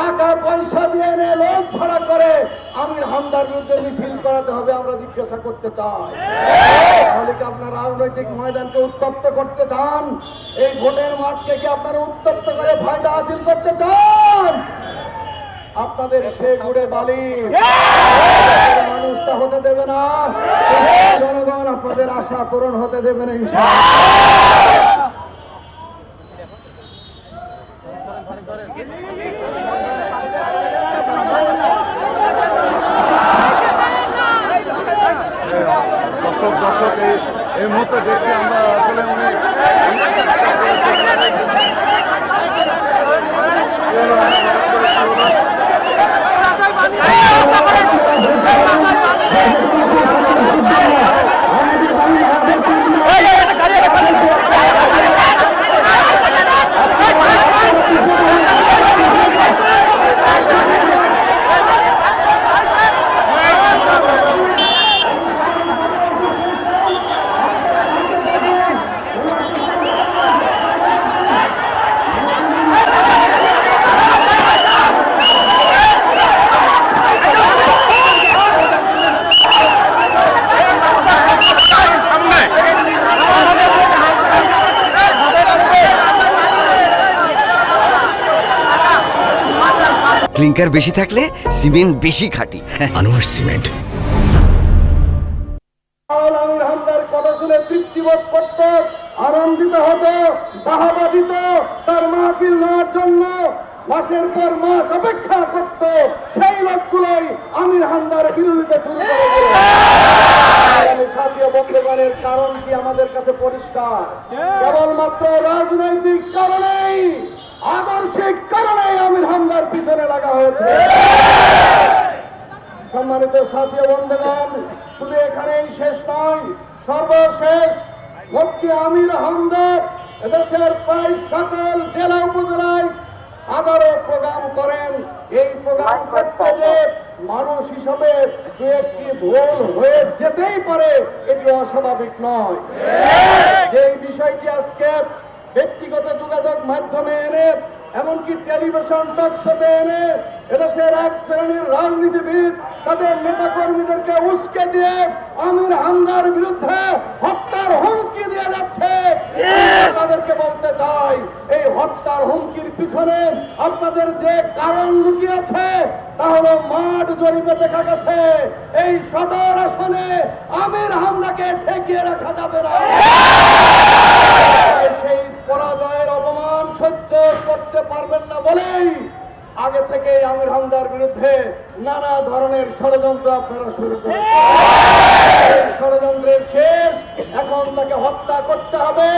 টাকা পয়সা দিয়ে এনে লোক ভাড়া করে আমির হামদার বিরুদ্ধে মিছিল করাতে হবে, আমরা জিজ্ঞাসা করতে চাই। তাহলে কি আপনারা রাজনৈতিক ময়দানকে উত্তপ্ত করতে চান? এই ভোটের মাঠকে কি আপনারা উত্তপ্ত করে ফায়দা হাসিল করতে চান? আপনাদের সে গুড়ে বালি মানুষটা হতে দেবে না, জনগণ আপনাদের আশা পূরণ হতে দেবে না ইনশাআল্লাহ। দর্শক এই মুহূর্তে দেখছি আমরা আসলে অনেক ক্লিংকার বেশি থাকলে সিমেন্ট বেশি খাঁটি। আনোয়ার সিমেন্ট। আমির হামদার কথা শুনে তৃপ্তিবোধ করত, আনন্দিত হতো, বাহাবা দিত, তার মাহফিল নেওয়ার জন্য মাসের পর মাস অপেক্ষা করত। সেই লোকগুলোই আমির হামদার বিরোধিতা শুরু করে দিল। সাথী বন্ধুগণের কারণ কি আমাদের কাছে পরিষ্কার, কেবলমাত্র রাজনৈতিক কারণেই, আদর্শিক কারণেই আমির হামদার পিছনে লাগা হয়েছে। সম্মানিত সাথী বন্ধুগণ, শুধু এখানেই শেষ নয়, সর্বশেষ মুফতি আমির হামদার এদেশের প্রায় সকল জেলা উপজেলায় হাজারো প্রোগ্রাম করেন। এই প্রোগ্রাম করতে যে মানুষ হিসাবে দু একটি ভুল হয়ে যেতেই পারে, এটি অস্বাভাবিক নয়। যে বিষয়টি আজকে ব্যক্তিগত যোগাযোগ মাধ্যমে এনে, এমনকি টেলিভিশন টক শোতে এনে এদেশের এক শ্রেণীর রাজনীতিবিদ তাদের নেতা কর্মীদেরকে উস্কে দিয়ে আমির হামদার বিরুদ্ধে হত্যার হুমকি দিয়ে যাচ্ছে, তাদেরকে বলতে চাই, এই হত্যার হুমকির পিছনে আপনাদের যে কারণ লুকিয়ে আছে তা হলো মাঠ জরিপে দেখা গেছে এই সদর আসনে আমির হামদাকে ঠেকিয়ে রাখা যাবে না। সেই পরাজয়ের অপমান সহ্য করতে পারবেন না বলেই আগে থেকে আমির হামদার বিরুদ্ধে নানা ধরনের ষড়যন্ত্র আপনারা শুরু করেছেন। ষড়যন্ত্রের শেষ, এখন তাকে হত্যা করতে হবে,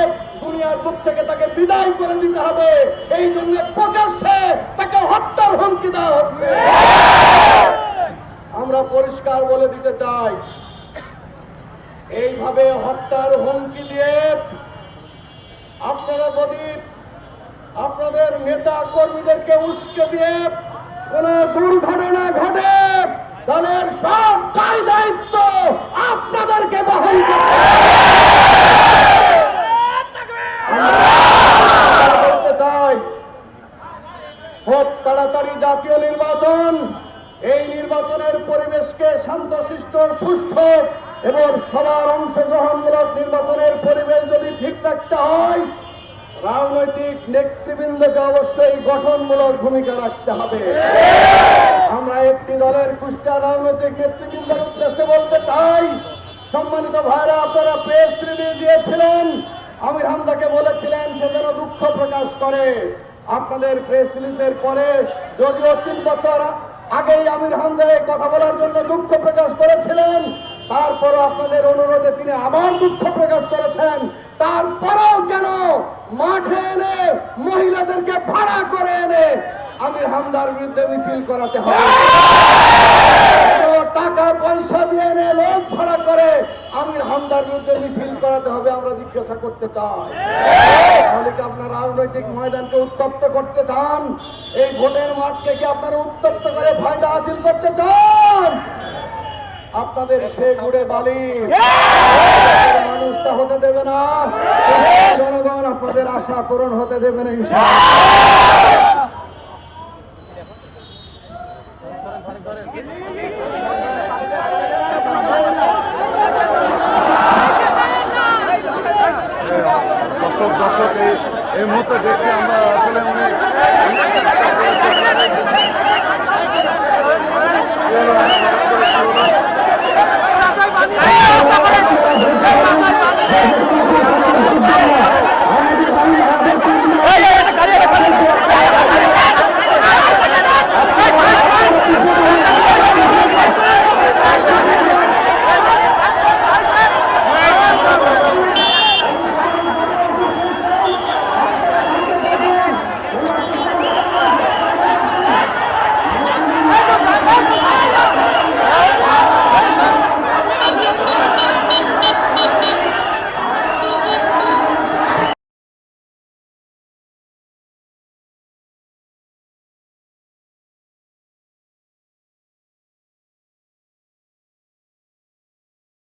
দুনিয়ার বুক থেকে তাকে বিদায় করে দিতে হবে। এই জন্য প্রকাশ্যে তাকে হত্যার হুমকি দেওয়া হচ্ছে। আমরা পরিষ্কার বলে দিতে চাই, এইভাবে হত্যার হুমকি দিয়ে আপনারা যদি আপনাদের নেতা কর্মীদেরকে উস্কে দিয়ে কোন দুর্ঘটনা ঘটে, দলের সব দায় দায়িত্ব আপনাদেরকে বহন করতে চাই। খুব তাড়াতাড়ি জাতীয় নির্বাচন, এই নির্বাচনের পরিবেশকে শান্তশিষ্ট, সুষ্ঠু এবং সবার অংশগ্রহণমূলক নির্বাচনের পরিবেশ যদি ঠিক রাখতে হয়, রাজনৈতিক নেতৃবৃন্দকে অবশ্যই গঠনমূলক ভূমিকা রাখতে হবে। আমরা একটি দলের কুষ্টিয়া রাজনৈতিক নেতৃবৃন্দের উদ্দেশ্যে বলতে চাই, সম্মানিত ভাইরা, আপনারা প্রেস রিলিজ দিয়েছিলেন, আমির হামদাকে বলেছিলেন সে যেন দুঃখ প্রকাশ করে। আপনাদের প্রেস রিলিজের পরে যদিও 3 বছর আগেই আমির হামদা কথা বলার জন্য দুঃখ প্রকাশ করেছিলেন, তারপরও আপনাদের অনুরোধে তিনি আবার দুঃখ প্রকাশ করেছেন। তারপরেও কেন মাঠে এনে মহিলাদেরকে ভাড়া করে এনে আমির হামদার বিরুদ্ধে মিছিল করাতে হবে? টাকা পয়সা দিয়ে এনে লোক ভাড়া করে আমির হামদার বিরুদ্ধে মিছিল করাতে হবে, আমরা জিজ্ঞাসা করতে চাই। তাহলে কি আপনারা রাজনৈতিক ময়দানকে উত্তপ্ত করতে চান? এই ভোটের মাঠকে কি আপনারা উত্তপ্ত করে ফায়দা হাসিল করতে চান? আপনাদের সে গুড়ে বালি মানুষটা হতে দেবে আমাদের আশা পূরণ হতে দেবেন ইনশাআল্লাহ। দর্শক এই মুহূর্তে দেখছি আমরা আসলে উনি